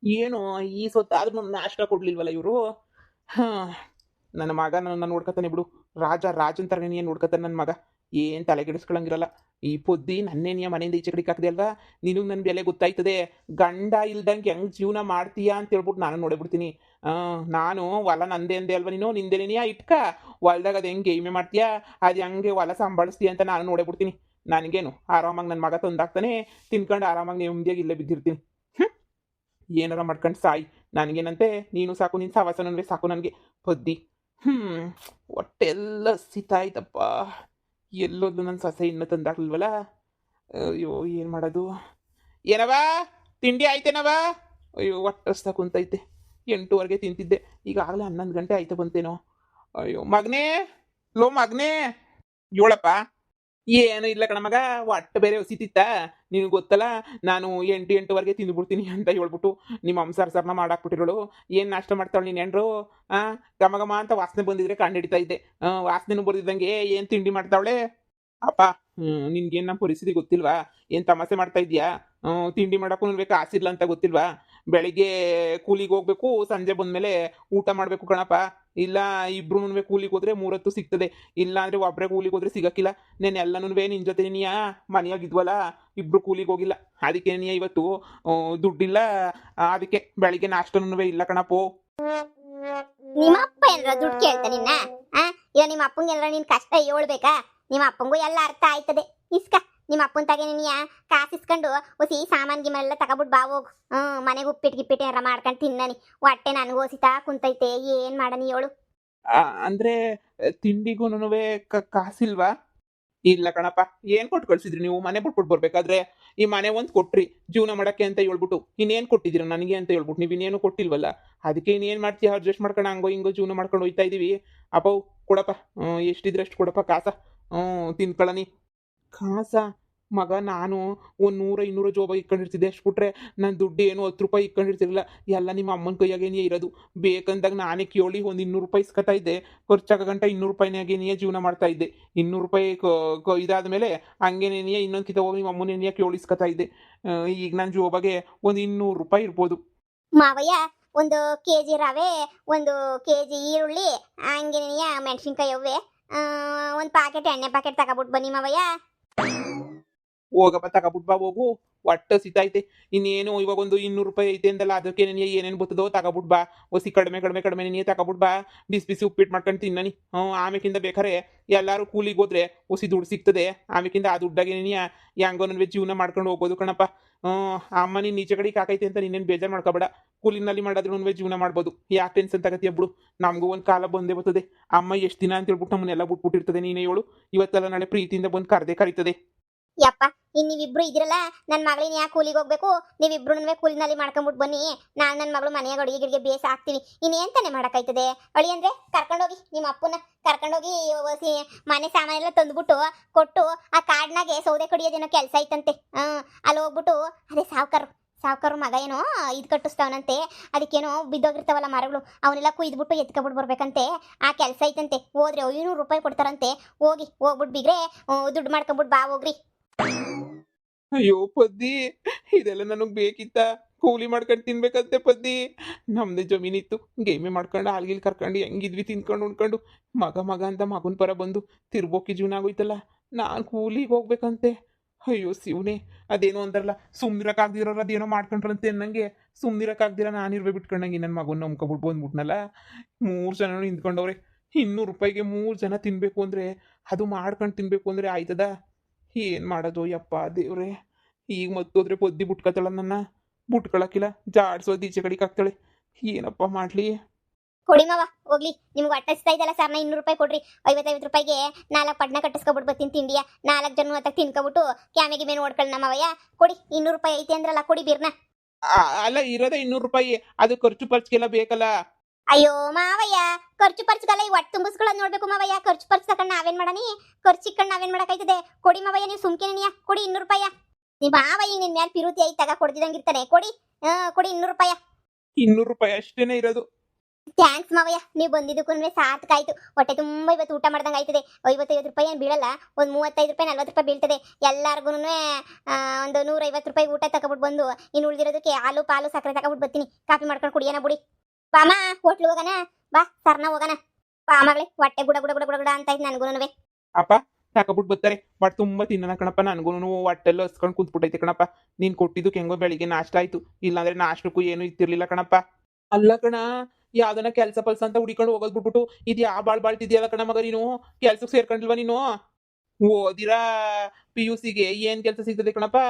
ಏನು ಈ ಸೊತ್ತಾದ್ರೂ ನಾಷ್ಟ ಕೊಡ್ಲಿಲ್ವಲ್ಲ ಇವರು. ಹಾ, ನನ್ನ ಮಗ ನನ್ನ ನೋಡ್ಕೊತಾನೆ ಬಿಡು. ರಾಜನ್ ಥರನೇ ನೋಡ್ಕೊತಾನೆ ನನ್ನ ಮಗ. ಏನು ತಲೆಗೆಡಿಸ್ಕೊಳಂಗಿರಲ್ಲ. ಈ ಪೊದ್ದಿ ನನ್ನೇನಿಯ ಮನೆಯಿಂದ ಈಚೆ ಕಡೆಗೆ ಹಾಕಿದೆ ಅಲ್ವಾ, ನಿನಗೆ ನನ್ನ ಬೆಲೆ ಗೊತ್ತಾಯ್ತದೆ. ಗಂಡ ಇಲ್ದಂಗೆ ಹೆಂಗೆ ಜೀವನ ಮಾಡ್ತೀಯಾ ಅಂತ ಹೇಳ್ಬಿಟ್ಟು ನಾನು ನೋಡಿಬಿಡ್ತೀನಿ. ನಾನು ಹೊಲ ನಂದೇ ಅಂದೆ ಅಲ್ವಾ, ನೀನು ನಿಂದೇನೇನಿಯಾ ಇಟ್ಕ ಹೊಲ್ದಾಗ ಅದು ಹೆಂಗೆ ಗೇಮೆ ಮಾಡ್ತೀಯಾ, ಅದು ಹೆಂಗೆ ಹೊಲ ಸಂಭಾಳಿಸ್ತೀಯ ಅಂತ ನಾನು ನೋಡೇ ನನಗೇನು ಆರಾಮಾಗಿ ನನ್ನ ಮಗ ತಂದಾಕ್ತಾನೆ, ತಿನ್ಕೊಂಡು ಆರಾಮಾಗಿ ನೆಮ್ಮದಿಯಾಗಿ ಇಲ್ಲೇ ಬಿದ್ದಿರ್ತೀನಿ. ಏನಾರ ಮಾಡ್ಕೊಂಡು ಸಾಯಿ, ನನಗೇನಂತೆ ನೀನು ಸಾಕು, ನಿನ್ನ ಸವಾಸ ನನಗೆ ಸಾಕು ನನಗೆ. ಪೊದ್ದಿ. ಹೊಟ್ಟೆಲ್ಲ ಸಿತಾಯ್ತಪ್ಪ. ಎಲ್ಲೋದು ನನ್ನ ಸೊಸೆ ಇನ್ನೂ ತಂದಾಕ್ಲಿಲ್ವಲ್ಲ. ಅಯ್ಯೋ ಏನು ಮಾಡೋದು. ಏನವಾ ತಿಂಡಿ ಆಯ್ತೇನವಾ? ಅಯ್ಯೋ ಹೊಟ್ಟಸ್ತಾ ಕುಂತೈತೆ. 8:30ಗೆ ತಿಂತಿದ್ದೆ, ಈಗಾಗಲೇ 11 ಗಂಟೆ ಆಯ್ತು ಬಂತೇನೋ. ಅಯ್ಯೋ ಮಗನೇ, ಲೋ ಮಗನೇ, ಏಳಪ್ಪ. ಏನು ಇಲ್ಲ ಕಣ ಮಗ, ಹೊಟ್ಟೆ ಬೇರೆ ಹಸಿತಿತ್ತ. ನಿನಗೆ ಗೊತ್ತಲ್ಲ, ನಾನು 8:30ವರೆಗೆ ತಿಂದುಬಿಡ್ತೀನಿ ಅಂತ ಹೇಳ್ಬಿಟ್ಟು ನಿಮ್ಮ ಅಮ್ಮ ಸರ್ನ ಮಾಡಾಕ್ಬಿಟ್ಟಿರೋಳು. ಏನು ನಾಷ್ಟ ಮಾಡ್ತಾಳೆ ನೀನು ಹೆಂಡ್ರು? ಘಮ ಘಮ ಅಂತ ವಾಸನೆ ಬಂದಿದ್ರೆ ಕಂಡು ಹಿಡಿತಾ ಇದ್ದೆ. ವಾಸನೆನೂ ಬರ್ದಿದ್ದಂಗೆ ಏನು ತಿಂಡಿ ಮಾಡ್ತಾವಳೆ ಅಪ್ಪ. ನಿನ್ಗೇನು ನಮ್ಮ ಪರಿಸ್ಥಿತಿ ಗೊತ್ತಿಲ್ವಾ? ಏನು ತಮಾಷೆ ಮಾಡ್ತಾ ಇದೀಯಾ? ತಿಂಡಿ ಮಾಡೋಕ್ಕೂ ನನಗೆ ಕಾಸಿಲ್ಲ ಅಂತ ಗೊತ್ತಿಲ್ವಾ? ಬೆಳಿಗ್ಗೆ ಕೂಲಿಗೆ ಹೋಗ್ಬೇಕು, ಸಂಜೆ ಬಂದಮೇಲೆ ಊಟ ಮಾಡಬೇಕು ಕಣಪ್ಪ. ಇಲ್ಲ ಇಬ್ರು ಕೂಲಿಗೆ ಹೋದ್ರೆ 3 ಹೊತ್ತು ಸಿಗ್ತದೆ, ಇಲ್ಲ ಅಂದರೆ ಒಬ್ಬರೇ ಕೂಲಿಗೆ ಹೋದ್ರೆ ಸಿಗಕ್ಕಿಲ್ಲ. ನಾನು ಎಲ್ಲನೂ ನಿನ್ನ ಜೊತೆ ನೀ ಮನೆಯಾಗಿದ್ವಲ್ಲ, ಇಬ್ರು ಕೂಲಿಗೆ ಹೋಗಿಲ್ಲ. ಅದಕ್ಕೆ ನೀ ಇವತ್ತು ದುಡ್ಡಿಲ್ಲ, ಅದಕ್ಕೆ ಬೆಳಿಗ್ಗೆ ನಾಷ್ಟನೂ ಇಲ್ಲ ಕಣಪ್ಪೋ. ನಿಮ್ಮ ಅಪ್ಪ ಏನಾರ ದುಡ್ಡು ಕೇಳ್ತಾ ನಿನ್ನ? ಇಲ್ಲ ನಿಮ್ಮ ಅಪ್ಪಂಗೆ ಏನಾರ ನಿನ್ ಕಷ್ಟ ಹೇಳ್ಬೇಕಾ? ನಿಮ್ಮ ಅಪ್ಪಂಗೂ ಎಲ್ಲ ಅರ್ಥ ಆಯ್ತದೆ. ಇಸ್ಕ ನಿಮ್ಮ ಅಪ್ಪನ ತಾಗೆ ನೀನು ಕಾಸು ಇಸ್ಕೊಂಡು ಹೊಸಿ ಸಾಮಾನ್ ಗಿಮೆಲ್ಲ ತಗೊಬಿಟ್ಟು ಬಾ ಹೋಗು. ಮನೆಗೆ ಉಪ್ಪಿಟ್ಟು ಗಿಪ್ಪಿಟ್ಟು ಏನಾರ ಮಾಡ್ಕೊಂಡು ತಿನ್ನನಿ. ಹೊಟ್ಟೆ ನನಗೂ ಹೊಸಿತಾ ಕುಂತೈತೆ, ಏನ್ ಮಾಡನಿ ಹೇಳು? ಅಂದ್ರೆ ತಿಂಡಿಗೂ ಕಾಸಿಲ್ವಾ? ಇಲ್ಲ ಕಣಪ್ಪ, ಏನ್ ಕೊಟ್ಟು ಕಳ್ಸಿದ್ರಿ ನೀವು? ಮನೆ ಬಿಟ್ಬಿಟ್ಟು ಬರ್ಬೇಕಾದ್ರೆ ಈ ಮನೆ ಒಂದು ಕೊಟ್ರಿ ಜೀವನ ಮಾಡಕ್ಕೆ ಅಂತ ಹೇಳ್ಬಿಟ್ಟು, ಇನ್ನೇನು ಕೊಟ್ಟಿದ್ದೀರ ನನಗೆ ಅಂತ ಹೇಳ್ಬಿಟ್ಟು ನೀವು ಇನ್ನೇನು ಕೊಟ್ಟಿಲ್ವಲ್ಲ. ಅದಕ್ಕೆ ಇನ್ನೇನು ಮಾಡ್ತೀಯ, ಅಡ್ಜಸ್ಟ್ ಮಾಡ್ಕೊಂಡು ಹಂಗೋ ಹಿಂಗೋ ಜೀವನ ಮಾಡ್ಕೊಂಡು ಹೋಯ್ತಾ ಇದೀವಿ. ಅಪ್ಪ ಕೊಡಪ್ಪ, ಎಷ್ಟಿದ್ರೆ ಅಷ್ಟು ಕೊಡಪ್ಪ ಕಾಸ. ತಿನ್ಕೊಳ್ಳನಿ ಕಾಸ. ಮಗ ನಾನು ಒಂದು 100-200 ಜೋಬಾಗಿ ಇಟ್ಕೊಂಡಿರ್ತಿದ್ದೆ, ಅಷ್ಟು ಬಿಟ್ರೆ ನನ್ನ ದುಡ್ಡು ಏನು 10 ರೂಪಾಯಿ ಇಟ್ಕೊಂಡಿರ್ತಿರಲಿಲ್ಲ. ಎಲ್ಲ ನಿಮ್ಮ ಅಮ್ಮನ ಕೈಯಾಗೇನೇ ಇರೋದು. ಬೇಕಂದಾಗ ನಾನೇ ಕೇಳಿ ಒಂದು 200 ರೂಪಾಯಿ ಇಸ್ಕೊತಾ ಇದ್ದೆ. ಖರ್ಚಾಗ ಗಂಟ 200 ರೂಪಾಯಿನಾಗೇನೇ ಜೀವನ ಮಾಡ್ತಾ ಇದ್ದೆ. 200 ರೂಪಾಯಿ ಇದಾದ ಮೇಲೆ ಹಂಗೇನೇ ಇನ್ನೊಂದು ಕಿತ ಹೋಗಿ ನಿಮ್ಮ ಅಮ್ಮನೇ ಕೇಳಿ ಇಸ್ಕೊತಾ ಇದ್ದೆ. ಈಗ ನನ್ನ ಜೋಬಾಗೆ ಒಂದು 200 ರೂಪಾಯಿ ಇರ್ಬೋದು. ಮಾವಯ್ಯ, ಒಂದು ಕೆಜಿ ರವೆ, ಒಂದು ಕೆಜಿ ಈರುಳ್ಳಿ, ಹಂಗೇನೆಯ ಮೆಣಸಿನ್ಕಾಯಿ ಅವೇ, ಒಂದು ಪ್ಯಾಕೆಟ್ ಎಣ್ಣೆ ಪ್ಯಾಕೆಟ್ ತಗೊಬಿಟ್ಟು ಬನ್ನಿ ಮಾವಯ್ಯ. ಹೋಗಪ್ಪ ತಗೊಬಿಟ್ ಬಾ ಹೋಗು. ಹೊಟ್ಟೆ ಸಿತಾಯ್ತೆ. ಇನ್ನೇನು ಇವಾಗ ಒಂದು 200 ರೂಪಾಯಿ ಐತೆ ಅಂದಲ್ಲ, ಅದಕ್ಕೆ ಏನೇನು ಬರ್ತದೋ ತಗೊಬಿಟ್ ಬಾ. ಒಸಿ ಕಡಿಮೆ ಕಡಿಮೆ ಕಡಿಮೆ ನೀನು ತಗೊಬಿಟ್ ಬಾ. ಬಿಸಿ ಬಿಸಿ ಉಪ್ಪಿಟ್ಟು ಮಾಡ್ಕೊಂಡು ತಿನ್ನನಿ. ಆಮೇಕಿಂದ ಬೇಕಾರೆ ಎಲ್ಲರೂ ಕೂಲಿಗೆ ಹೋದ್ರೆ ಒಸಿ ದುಡ್ಡು ಸಿಗ್ತದೆ. ಆಮೇಕಿಂದ ಆ ದುಡ್ಡಾಗೆ ನೀನು ಹೆಂಗೋ ನನ್ವೆ ಜೀವನ ಮಾಡ್ಕೊಂಡು ಹೋಗ್ಬೋದು ಕಣಪ್ಪ. ಅಮ್ಮ ನೀನು ಈಚೆ ಕಡೆಗೆ ಹಾಕೈತೆ ಅಂತ ನೀನೇನು ಬೇಜಾರು ಮಾಡ್ಕೋಬೇಡ. ಕೂಲಿನಲ್ಲಿ ಮಾಡಿದ್ರು ಜೀವನ ಮಾಡ್ಬೋದು. ಯಾಕೆ ಟೆನ್ಷನ್ ತಗತಿ ಬಿಡು. ನಮಗೂ ಒಂದು ಕಾಲ ಬಂದೇ ಬರ್ತದೆ. ಅಮ್ಮ ಎಷ್ಟು ದಿನ ಅಂತ ಹೇಳ್ಬಿಟ್ಟು ನಮ್ಮನ್ನೆಲ್ಲ ಬಿಟ್ಬಿಟ್ಟಿರ್ತದೆ. ನೀನೇ ಹೇಳು, ಇವತ್ತೆಲ್ಲ ನಾಳೆ ಪ್ರೀತಿಯಿಂದ ಬಂದು ಕರೀತದೆ. ಯಪ್ಪ, ನೀವಿಬ್ರು ಇದಿರಲ್ಲ, ನನ್ನ ಮಗಳಿನ ಯಾಕೆ ಕೂಲಿಗೆ ಹೋಗ್ಬೇಕು? ನೀವಿಬ್ರು ಕೂಲಿನಲ್ಲಿ ಮಾಡ್ಕೊಂಡ್ಬಿಟ್ಟು ಬನ್ನಿ. ನಾನು ನನ್ನ ಮಗಳು ಮನೆಯಾಗ ಅಡುಗೆ ಗಿಡಿಗೆ ಬೇಸ ಹಾಕ್ತೀವಿ. ಇನ್ನೇನ್ ತಾನೆ ಮಾಡಕ್ಕಾಯ್ತದೆ? ಅಳಿ ಅಂದ್ರೆ ಕರ್ಕೊಂಡೋಗಿ ನಿಮ್ಮ ಅಪ್ಪನ ಕರ್ಕೊಂಡೋಗಿ ಮನೆ ಸಾಮಾನೆಲ್ಲ ತಂದ್ಬಿಟ್ಟು ಕೊಟ್ಟು, ಆ ಕಾಡ್ನಾಗೆ ಸೌದೆ ಕಡಿಯೋದೇನೋ ಕೆಲಸ ಐತಂತೆ. ಅಲ್ಲಿ ಹೋಗ್ಬಿಟ್ಟು ಅದೇ ಸಾವ್ಕಾರು ಮಗ ಏನೋ ಇದು ಕಟ್ಟಿಸ್ತಾವನಂತೆ. ಅದಕ್ಕೇನೋ ಬಿದ್ದೋಗಿರ್ತಾವಲ್ಲ ಮರಗಳು, ಅವನ್ನೆಲ್ಲ ಕುಯ್ದ್ಬಿಟ್ಟು ಎತ್ಕೊಬಿಟ್ಟು ಬರ್ಬೇಕಂತೆ. ಆ ಕೆಲಸ ಐತಂತೆ. ಹೋದ್ರೆ 500 ರೂಪಾಯಿ ಕೊಡ್ತಾರಂತೆ. ಹೋಗ್ಬಿಟ್ಟು ಬಿಗ್ರೆ ದುಡ್ಡು ಮಾಡ್ಕೊಂಬಿಟ್ಟು ಬಾ ಹೋಗ್ರಿ. ಅಯ್ಯೋ ಪದ್ದಿ, ಇದೆಲ್ಲ ನನಗೆ ಬೇಕಿತ್ತ? ಕೂಲಿ ಮಾಡ್ಕೊಂಡು ತಿನ್ಬೇಕಂತೆ ಪದ್ದಿ. ನಮ್ದೇ ಜಮೀನಿತ್ತು, ಗೇಮೆ ಮಾಡ್ಕೊಂಡು ಆಲ್ಗಿಲ್ ಕರ್ಕೊಂಡು ಹೆಂಗಿದ್ವಿ ತಿನ್ಕೊಂಡು ಉಣ್ಕೊಂಡು. ಮಗ ಅಂತ ಮಗನ ಪರ ಬಂದು ತಿರ್ಬೋಕಿ ಜೀವನ ಆಗೋಯ್ತಲ್ಲ. ನಾನು ಕೂಲಿಗೆ ಹೋಗ್ಬೇಕಂತೆ. ಅಯ್ಯೋ ಶಿವನೇ, ಅದೇನೋ ಅಂತಾರಲ್ಲ, ಸುಮ್ನಿರಕ್ಕಾಗ್ದಿರೋರು ಅದೇನೋ ಮಾಡ್ಕೊಂಡ್ರಂತೆ ಅನ್ನಂಗೆ. ಸುಮ್ನಿರಕ್ಕಾಗ್ದಿರ ನಾನಿರ್ಬೇ ಬಿಟ್ಕೊಂಡಂಗೆ ನನ್ನ ಮಗನ ನಂಬ್ಕೊಬಿಟ್ಟು ಬಂದ್ಬಿಟ್ನಲ್ಲ. 3 ಜನ ನಿಂತ್ಕೊಂಡವ್ರೆ. 200 ರೂಪಾಯಿಗೆ 3 ಜನ ತಿನ್ಬೇಕು ಅಂದರೆ, ಅದು ಮಾಡ್ಕೊಂಡು ತಿನ್ಬೇಕು ಅಂದರೆ ಆಯ್ತದ? ಏನು ಮಾಡೋದು ಯಪ್ಪ ದೇವ್ರೆ. ಈಗ ಮತ್ತೋದ್ರೆ ಪೊದ್ದಿ ಬಿಟ್ಕೊತಾಳ ನನ್ನ. ಬಿಟ್ಕೊಳಕ್ಕಿಲ್ಲ, ಜಾಡ್ಸೋದು ಈಚೆ ಕಡೆಗೆ ಹಾಕ್ತಾಳೆ. ಏನಪ್ಪ ಮಾಡಲಿ? ಕೊಡಿ ಮಾವ ಹೋಗ್ಲಿ. ನಿಮ್ಗೆ ಹೊಟ್ಟೆ ಹಸ್ತಾ ಇದೆಯಲ್ಲ ಸರ್, 200 ರೂಪಾಯಿ ಕೊಡ್ರಿ. 50 ರೂಪಾಯಿಗೆ 4 ಪಡ್ನ ಕಟ್ಟಿಸ್ಕೊಬಿಟ್ಟು ಬರ್ತೀನಿ ತಿಂಡಿಯ. 4 ಜನ ಅಂತ ತಿನ್ಕೊಬಿಟ್ಟು ಕ್ಯಾಮೆಗೆ ಮೇಲೆ ನೋಡ್ಕೊಳ್ಳ ನಮ್ಮವಯ್ಯ. ಕೊಡಿ, 200 ರೂಪಾಯಿ ಐತೆ ಅಂದ್ರಲ್ಲ, ಕೊಡಿ ಬೀರ್ನ. ಅಲ್ಲ, ಇರೋದೇ 200 ರೂಪಾಯಿ. ಅದು ಖರ್ಚು ಪರ್ಚ್ಗೆಲ್ಲ ಬೇಕಲ್ಲ. ಅಯ್ಯೋ ಮಾವಯ್ಯ, ಖರ್ಚು ಪರ್ಚ್ಗಲ್ಲ, ಈ ಹೊಟ್ಟೆ ತುಂಬಿಸ್ಕೊಳ್ಳೋದು ನೋಡ್ಬೇಕು ಮಾವಯ್ಯ. ಖರ್ಚು ಪರ್ಚ್ ತಗೊಂಡು ನಾವೇನ್ ಮಾಡನಿ? ಖರ್ಚು ಇಕ್ಕೊಂಡು ನಾವೇನ್ ಮಾಡಕ್ಕಾಯ್ತದೆ? ಕೊಡಿ ಮಾವಯ್ಯ, ನೀವು ಸುಮ್ಕೆನಿಯ ಕೊಡಿ 200 ರೂಪಾಯಿ. ನಿಮ್ಮ ಮಾವಯ್ಯ ನಿನ್ ಮೇಲೆ ಪಿರುತಿ ಐ ತಗ ಕೊಡ್ದಿದಂಗಿರ್ತಾನೆ. ಕೊಡಿ, ಕೊಡಿ 200 ರೂಪಾಯಿ. 200 ರೂಪಾಯಿ ಅಷ್ಟೇನೆ ಇರೋದು. ಥ್ಯಾಂಕ್ಸ್ ಮಾವಯ್ಯ, ನೀವು ಬಂದಿದ್ದಕ್ಕೂ ಸಾರ್ಥಕಾಯ್ತು. ಹೊಟ್ಟೆ ತುಂಬ ಇವತ್ತು ಊಟ ಮಾಡ್ದಂಗೆ ಆಯ್ತದೆ. 50-50 ರೂಪಾಯಿ ಏನು ಬೀಳಲ್ಲ, ಒಂದು 35 ರೂಪಾಯಿ 40 ರೂಪಾಯಿ ಬೀಳ್ತದೆ. ಎಲ್ಲಾರ್ಗು ಒಂದು 150 ರೂಪಾಯಿ ಊಟ ತಗೊಬಿಟ್ಟು ಬಂದು ಇನ್ನು ಉಳಿದಿರೋದಕ್ಕೆ ಹಾಲು ಪಾಲು ಸಕ್ಕರೆ ತಗೊಬಿಟ್ಟು ಬರ್ತೀನಿ. ಕಾಫಿ ಮಾಡ್ಕೊಂಡು ಕುಡಿಯೋಣ ಬಿಡಿ. ಬಾಮ ಹೋಟ್ಲು ಹೋಗೋಣ, ಬಾ ಸರ್ನ ಹೋಗೋಣ. ಬಾ ಮಗಳೇ, ಹೊಟ್ಟೆ ಗುಡ ಗುಡ ಗುಡ ಗುಡ ಗುಡ ಅಂತ ಆಯ್ತು ನನಗೂನುವೆ. ಅಪ್ಪ ತಕೊಬಿಟ್ಟು ಬರ್ತಾರೆ. ಬಟ್ ತುಂಬ ತಿನ್ನೋಣ ಕಣಪ್ಪ, ನನಗೂ ಹೊಟ್ಟೆಲ್ಲ ಹಸ್ಕೊಂಡು ಕುಂತ್ಬಿಟ್ಟೈತೆ ಕಣಪ್ಪ. ನೀನು ಕೊಟ್ಟಿದ್ದಕ್ಕೆ ಹೆಂಗೋ ಬೆಳಿಗ್ಗೆ ನಾಷ್ಟ ಆಯ್ತು, ಇಲ್ಲಾಂದ್ರೆ ನಾಷ್ಟಕ್ಕೂ ಏನೂ ಇತ್ತಿರ್ಲಿಲ್ಲ ಕಣಪ್ಪ. ಅಲ್ಲ ಕಣ, ಯಾವ್ದನ ಕೆಲಸ ಪಲ್ಸ ಅಂತ ಹುಡಿಕೊಂಡು ಹೋಗೋದ್ ಬಿಟ್ಬಿಟ್ಟು ಇದು ಯಾವ ಬಾಳ್ತಿದ್ಯಲ್ಲ ಕಣ ಮಗ, ನೀನು ಕೆಲ್ಸಕ್ಕೆ ಸೇರ್ಕೊಂಡಿಲ್ವಾ ನೀನು? ಓದಿರಾ PUCಗೆ ಏನ್ ಕೆಲಸ ಸಿಗ್ತದೆ ಕಣಪ್ಪ?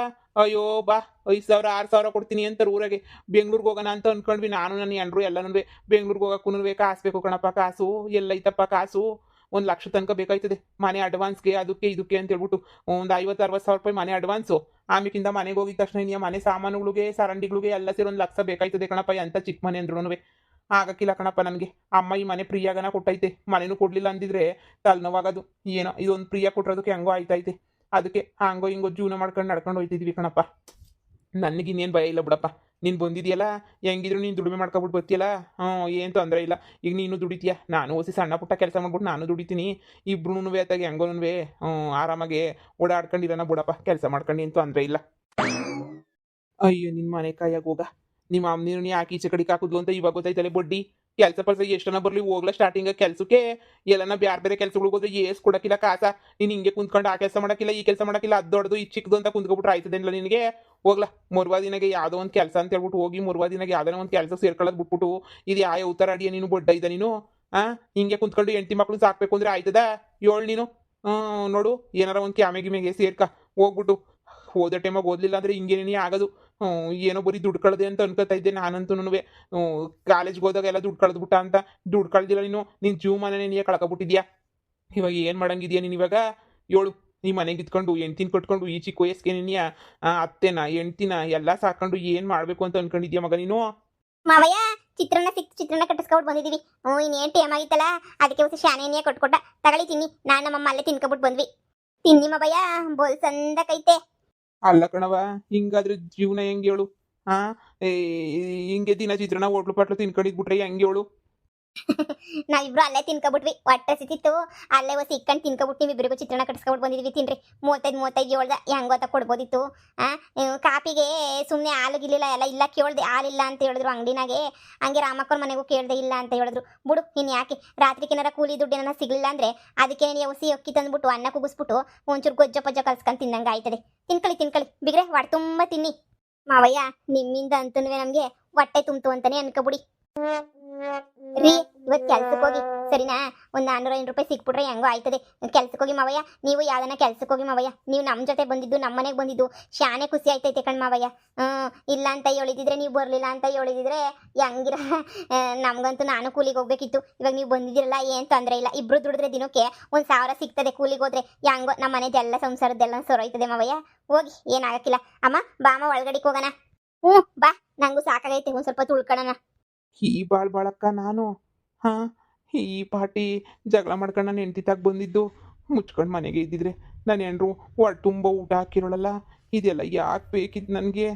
ಅಯ್ಯೋ ಬಾ, 5,000 6,000 ಕೊಡ್ತೀನಿ ಅಂತಾರೆ ಊರಾಗೆ. ಬೆಂಗ್ಳೂರ್ಗೆ ಹೋಗೋಣ ಅಂತ ಅನ್ಕೊಂಡ್ವಿ ನಾನು, ನನ್ನ ಹೆಂಡ್ರು ಎಲ್ಲನೂ. ಬೆಂಗ್ಳೂರ್ಗೆ ಹೋಗಕ್ಕೂ ಕಾಸು ಬೇಕು ಕಣಪ್ಪ. ಕಾಸು ಎಲ್ಲೈತಪ್ಪ ಕಾಸು? 1 ಲಕ್ಷ ತನಕ ಬೇಕಾಯ್ತದೆ ಮನೆ ಅಡ್ವಾನ್ಸ್ಗೆ, ಅದಕ್ಕೆ ಇದಕ್ಕೆ ಅಂತ ಹೇಳ್ಬಿಟ್ಟು. ಒಂದು 50-60 ಸಾವಿರ ರೂಪಾಯಿ ಮನೆ ಅಡ್ವಾನ್ಸು. ಆಮೇಕಿಂದ ಮನೆಗೆ ಹೋಗಿದ ತಕ್ಷಣ ಇನ್ನು ಮನೆ ಸಾಮಾನುಗಳಿಗೆ ಸರಂಡಿಗಳಿಗೆ ಎಲ್ಲ ಸೇರಿ 1 ಲಕ್ಷ ಬೇಕಾಯ್ತದೆ ಕಣಪ್ಪ. ಎಂತ ಚಿಕ್ಕ ಮನೆ ಅಂದ್ರೂ ಆಗಕ್ಕಿಲ್ಲ ಕಣಪ್ಪ ನನಗೆ. ಅಮ್ಮ ಈ ಮನೆ ಪ್ರಿಯಾಗನ ಕೊಟ್ಟೈತೆ, ಮನೆನೂ ಕೊಡ್ಲಿಲ್ಲ ಅಂದಿದ್ರೆ ತಲೆನೋವಾಗೋದು. ಏನೋ ಇದೊಂದು ಪ್ರಿಯ ಕೊಟ್ಟಿರೋದಕ್ಕೆ ಹೆಂಗೋ ಆಯ್ತೈತೆ. ಅದಕ್ಕೆ ಹಂಗೋ ಹಿಂಗೋ ಜೀವನ ಮಾಡ್ಕೊಂಡು ನಡ್ಕೊಂಡು ಹೋಯ್ತಿದ್ವಿ ಕಣಪ್ಪ. ನನಗಿನ್ನೇನು ಭಯ ಇಲ್ಲ ಬಿಡಪ್ಪ. ನೀನು ಬಂದಿದೆಯಲ್ಲ, ಹೆಂಗಿದ್ರು ನೀನು ದುಡಿಮೆ ಮಾಡ್ಕೊಬಿಟ್ಟು ಬರ್ತೀಯಲ್ಲ, ಏನು ತೊಂದರೆ ಇಲ್ಲ. ಈಗ ನೀನು ದುಡಿತೀಯ, ನಾನು ಹೊಸಿ ಸಣ್ಣ ಪುಟ್ಟ ಕೆಲಸ ಮಾಡ್ಬಿಟ್ಟು ನಾನು ದುಡಿತೀನಿ. ಇಬ್ರು ಅತ್ತಾಗೆ ಹೆಂಗೋನು ಆರಾಮಾಗಿ ಓಡಾಡ್ಕೊಂಡಿರೋಣ ಬಿಡಪ್ಪ. ಕೆಲಸ ಮಾಡ್ಕೊಂಡು ಏನು ತೊಂದರೆ ಇಲ್ಲ. ಅಯ್ಯೋ ನಿನ್ನ ಮನೆ ಕಾಯಾಗ ಹೋಗ. ನಿಮ್ಮ ಅಮ್ಮನೀರು ಯಾಕೆ ಈಚೆ ಕಡೆಗೆ ಹಾಕಿದ್ಲು ಅಂತ ಇವಾಗ ಗೊತ್ತಾಯ್ತಲ್ಲ ಬಡ್ಡಿ. ಕೆಲಸ ಪಲ್ಸ ಎಷ್ಟನ ಬರಲಿ ಹೋಗ್ಲ ಸ್ಟಾರ್ಟಿಂಗ್ ಕೆಲಸಕ್ಕೆ. ಎಲ್ಲನ ಬೇರೆ ಕೆಲಸಗಳಿಗೆ ಹೋದ್ರೆ ಏಸ್ ಕೊಡಕ್ಕಿಲ್ಲ ಕಾಸ. ನೀನು ಹಿಂಗೆ ಕುಂತ್ಕೊಂಡು ಆ ಕೆಲಸ ಮಾಡಕ್ಕಿಲ್ಲ ಈ ಕೆಲಸ ಮಾಡಕ್ಕಿಲ್ಲ, ಅದು ದೊಡ್ಡದು ಈ ಚಿಕ್ಕದು ಅಂತ ಕುಂತ್ಕೊಬಿಟ್ರೆ ಆಯ್ತದೇನಿಲ್ಲ ನಿನಗೆ? ಹೋಗ್ಲಾ ಮುರ್ವಾ ದಿನಗೆ ಯಾವುದೋ ಒಂದು ಕೆಲಸ ಅಂತ ಹೇಳ್ಬಿಟ್ಟು ಹೋಗಿ ಮುರ್ವಾ ದಿನಗೆ ಯಾವ್ದಾರ ಒಂದು ಕೆಲಸ ಸೇರ್ಕೊಳ್ಳೋದು ಬಿಟ್ಬಿಟ್ಟು ಇದು ಯಾವ ಉತ್ತರ ಅಡಿಯ ನೀನು ಬಡ್ಡ ಇದ್ದ ನೀನು? ಹಿಂಗೆ ಕುಂತ್ಕೊಂಡು ಹೆಂಡತಿ ಮಕ್ಳು ಸಾಕ್ಬೇಕು ಅಂದ್ರೆ ಆಯ್ತದ? ಏಳು ನೀನು. ನೋಡು, ಏನಾರ ಒಂದು ಕ್ಯಾಮೆಗೆ ಸೇರ್ಕ ಹೋಗ್ಬಿಟ್ಟು. ಓದೋ ಟೈಮಾಗ ಓದಲಿಲ್ಲ ಅಂದರೆ ಹಿಂಗೇನೇ ಆಗೋದು. ಏನೋ ಬರೀ ದುಡ್ಡು ಕಳ್ದೆ ಅಂತ ಅನ್ಕೋತಾ ಇದ್ದೆ ನಾನಂತೂ. ಕಾಲೇಜ್ಗೆ ಹೋದಾಗ ಎಲ್ಲ ದುಡ್ಡು ಕಳೆದ್ಬಿಟ್ಟ ಅಂತ. ದುಡ್ಡು ಕಳ್ದಿಲ್ಲ ನೀನು, ನಿನ್ನ ಜೀವಮಾನನೇ ನೀಯೇ ಕಳ್ಕೊಬಿಟ್ಟಿದ್ಯಾ. ಇವಾಗ ಏನು ಮಾಡಂಗಿದ್ಯಾ ನೀನು ಇವಾಗ? ಏಳು. ನೀ ಮನೆಗೆ ಇದ್ಕೊಂಡು ಹೆಂಡ್ತಿನ ಕಟ್ಕೊಂಡು ಈ ಚಿಕ್ಕ ವಯಸ್ಸಿಗೆ ನೀನಿಯ ಅತ್ತೆನ ಹೆಂಡ್ತಿನ ಎಲ್ಲ ಸಾಕೊಂಡು ಏನು ಮಾಡಬೇಕು ಅಂತ ಅನ್ಕೊಂಡಿದ್ಯಾ ಮಗ ನೀನು? ಮಾವಯ್ಯ, ಚಿತ್ರಾನ್ನ ಸಿಕ್ತು, ಚಿತ್ರಾನ್ನ ಕಟ್ಟಿಸ್ಕೊಬಿಟ್ಟು ಬಂದಿದ್ದೀವಿ. ಇನ್ನೇನು ಟೈಮ್ ಆಗಿತ್ತಲ್ಲ, ಅದಕ್ಕೆ ಹೊಸ ಶಾನೆಯೇ ಕೊಟ್ಕೊಟ್ಟ. ತಗೊಳ್ಳಿ ತಿನ್ನಿ. ನಾನು ನಮ್ಮಮ್ಮ ಅಲ್ಲೇ ತಿನ್ಕೊಬಿಟ್ಟು ಬಂದ್ವಿ. ತಿನ್ನಿ ಮಾವಯ್ಯ, ಬೋಲ್ ಸಂದಕೈತೆ. ಅಲ್ಲ ಕಣವ, ಹಿಂಗಾದ್ರೆ ಜೀವನ ಹೆಂಗೆ ಹೇಳು? ಹಾ, ಹಿಂಗೆ ದಿನ ಚಿತ್ರನ ಹೋಟ್ಲು ಪಾಟ್ಲು ತಿನ್ಕೊಂಡಿದ್ಬಿಟ್ರೆ ಹೆಂಗೆ ಹೇಳು? ನಾವಿಬ್ರು ಅಲ್ಲೇ ತಿನ್ಕೊಬಿಟ್ವಿ. ಹೊಟ್ಟೆ ಸಿಕ್ತಿತ್ತು, ಅಲ್ಲೇ ಹೊಸ ಇಕ್ಕೊಂಡು ತಿನ್ಕೊಬಿಟ್ಟು ನೀವಿಬ್ಬರಿಗೂ ಚಿತ್ರಾನ್ನ ಕಟ್ಸ್ಕೊಬಿಟ್ಟು ಬಂದಿದ್ವಿ. ತಿನ್ರಿ. 35 ಹೇಳ್ದ, ಹೆಂಗೋತ ಕೊಡ್ಬೋದಿತ್ತು. ಕಾಪಿಗೆ ಸುಮ್ಮನೆ ಹಾಲು ಗಿಲ್ಲಿಲ್ಲ ಎಲ್ಲ ಇಲ್ಲ ಕೇಳ್ದೆ, ಹಾಲಿಲ್ಲ ಅಂತ ಹೇಳಿದ್ರು ಅಂಗಡಿನಾಗೆ. ಹಂಗೆ ರಾಮಕ್ಕವ್ರ ಮನೆಗೂ ಕೇಳ್ದೆ, ಇಲ್ಲ ಅಂತ ಹೇಳಿದ್ರು. ಬಿಡು, ಇನ್ನು ಯಾಕೆ ರಾತ್ರಿಗೇನಾರ ಕೂಲಿ ದುಡ್ಡು ಏನಾರ ಸಿಗಲಿಲ್ಲ ಅಂದರೆ ಅದಕ್ಕೆ ಹೊಸಿ ಅಕ್ಕಿ ತಂದ್ಬಿಟ್ಟು ಅನ್ನ ಕುಗಿಸ್ಬಿಟ್ಟು ಒಂಚೂರು ಗೊಜ್ಜ ಪಜ್ಜ ಕಲ್ಸ್ಕೊಂಡು ತಿನ್ನಂಗೆ ಆಯ್ತದೆ. ತಿನ್ಕೊಳ್ಳಿ ಬಿಗ್ರೆ, ಹೊಟ್ಟೆ ತುಂಬ ತಿನ್ನಿ. ಮಾವಯ್ಯ, ನಿಮ್ಮಿಂದ ಅಂತೂ ನಮಗೆ ಹೊಟ್ಟೆ ತುಂಬ್ತು ಅಂತಾನೆ ಅನ್ಕೊಬಿಡಿ. ರೀ, ಇವತ್ತು ಕೆಲ್ಸಕ್ಕೆ ಹೋಗಿ ಸರಿನಾ? ಒಂದು 400 ರೂಪಾಯಿ ಸಿಕ್ಬಿಟ್ರೆ ಹೆಂಗೋ ಆಯ್ತದೆ. ಕೆಲ್ಸಕ್ಕೆ ಹೋಗಿ ಮಾವಯ್ಯ. ನೀವು ಯಾವ್ದನ ಕೆಲ್ಸಕ್ಕೆ ಹೋಗಿ ಮಾವಯ್ಯ. ನೀವು ನಮ್ಮ ಜೊತೆ ಬಂದಿದ್ದು, ನಮ್ಮ ಮನೆಗೆ ಬಂದಿದ್ದು ಶಾನೆ ಖುಷಿ ಆಯ್ತೈತೆ ಕಣ್ ಮಾವಯ್ಯ. ಇಲ್ಲ ಅಂತ ಹೇಳಿದಿದ್ರೆ, ನೀವು ಬರಲಿಲ್ಲ ಅಂತ ಹೇಳಿದಿದ್ರೆ ಹೆಂಗಿರ ನಮಗಂತೂ ನಾನು ಕೂಲಿಗೆ ಹೋಗ್ಬೇಕಿತ್ತು. ಇವಾಗ ನೀವು ಬಂದಿದ್ದೀರಲ್ಲ, ಏನು ತೊಂದರೆ ಇಲ್ಲ. ಇಬ್ರು ದುಡಿದ್ರೆ ದಿನಕ್ಕೆ 1,000 ಸಿಗ್ತದೆ ಕೂಲಿಗೆ ಹೋದ್ರೆ. ಹೆಂಗೋ ನಮ್ಮ ಮನೆದೆಲ್ಲ ಸಂಸಾರದ್ದೆಲ್ಲ ಸೊರೈತದೆ ಮಾವಯ್ಯ. ಹೋಗಿ, ಏನಾಗಕ್ಕಿಲ್ಲ. ಅಮ್ಮ ಬಾಮ ಒಳಗಡೆಗೆ ಹೋಗೋಣ. ಬಾ, ನಂಗೂ ಸಾಕಾಗೈತೆ, ಒಂದು ಸ್ವಲ್ಪ ತುಳ್ಕೊಳ್ಳೋಣ. ಈ ಬಾಳಕ್ಕ ನಾನು ಈ ಪಾಟಿ ಜಗಳ ಮಾಡ್ಕೊಂಡು ನಾನು ಹೆಂಡ್ತಿತಾಗ ಬಂದಿದ್ದು. ಮುಚ್ಕೊಂಡು ಮನೆಗೆ ಇದ್ದಿದ್ರೆ ನನ್ನ ಹೆಂಡ್ರು ಹೊಟ್ಟೆ ತುಂಬ ಊಟ ಹಾಕಿರೋಳಲ್ಲ. ಇದೆಲ್ಲ ಯಾಕೆ ಬೇಕಿತ್ತು ನನಗೆ?